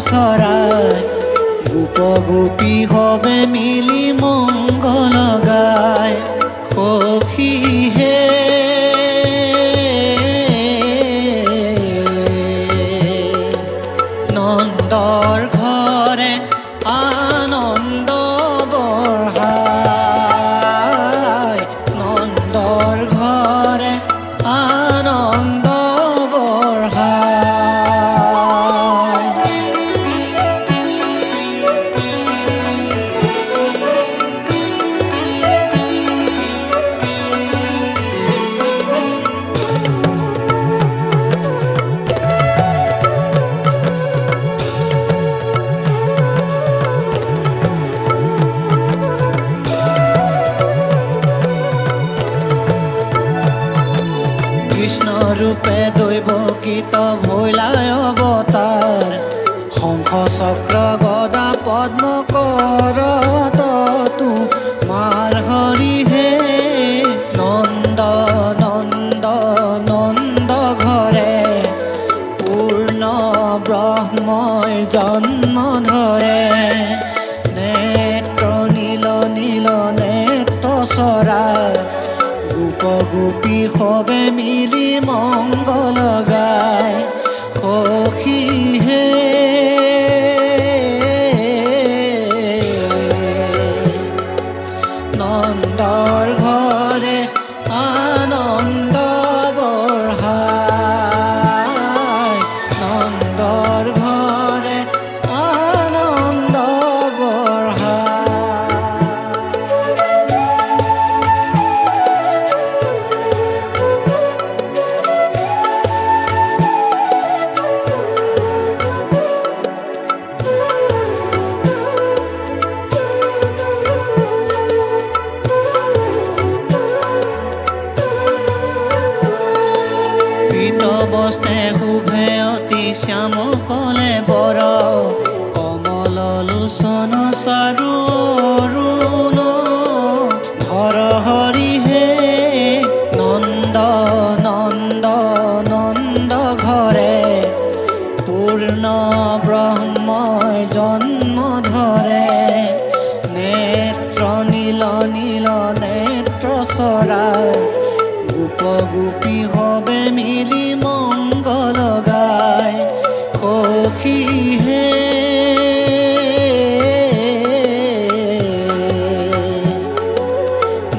চৰাই গোপ গোপী হবে মিলি মংগল গায় সখী হে নন্দৰ ঘৰে আনন্দ বঢ়ায় নন্দৰ ঘৰে আনন্দ কৃষ্ণ রূপে দৈবকীত ভৈলায় অবতার শঙ্খ চক্র গদা পদ্ম করত তোমার হরি হে নন্দ নন্দ নন্দ ঘরে পূর্ণ ব্রহ্ময় জন্ম ধরে নেত্র নীল নীল নেত্র চৰাই গোপ গোপী হবে মিলি মংগল গায় সখী হে নন্দৰ ঘৰে আনন্দ বঢ়ায় নন্দৰ ঘৰে আনন্দ বঢ়ায় বস্তে শুভে অতি শ্যাম কলে বৰ কমল লোচন চাৰু অৰুণ ধৰ হৰি হে নন্দ নন্দ নন্দ ঘৰে পূৰ্ণ ব্ৰহ্ময় জন্ম ধৰে নেত্ৰ নীল নীল নেত্ৰ চৰাই গোপ গোপী হবে মিলি মংগল গায় সখী হে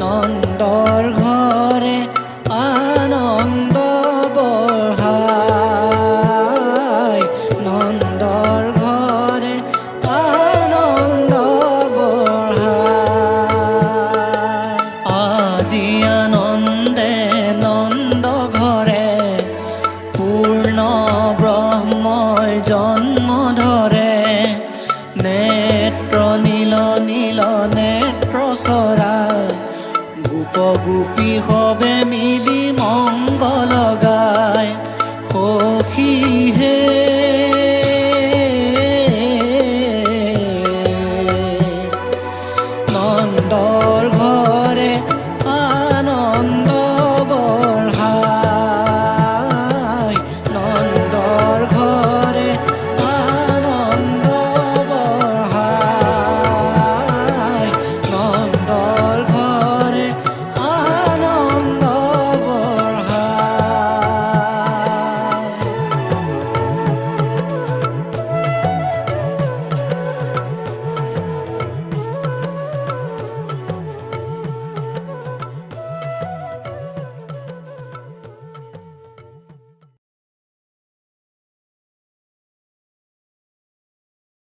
নন্দৰ ঘৰে আনন্দ বঢ়ায় নন্দৰ ঘৰে আনন্দ বঢ়ায় আজি আনন্দে নন্দ ঘৰে পূৰ্ণ ব্ৰহ্ময় জন্ম ধৰে নেত্ৰ নীল নীল নেত্ৰ চৰাই গোপ গোপী হবে মিলি মংগল গায়।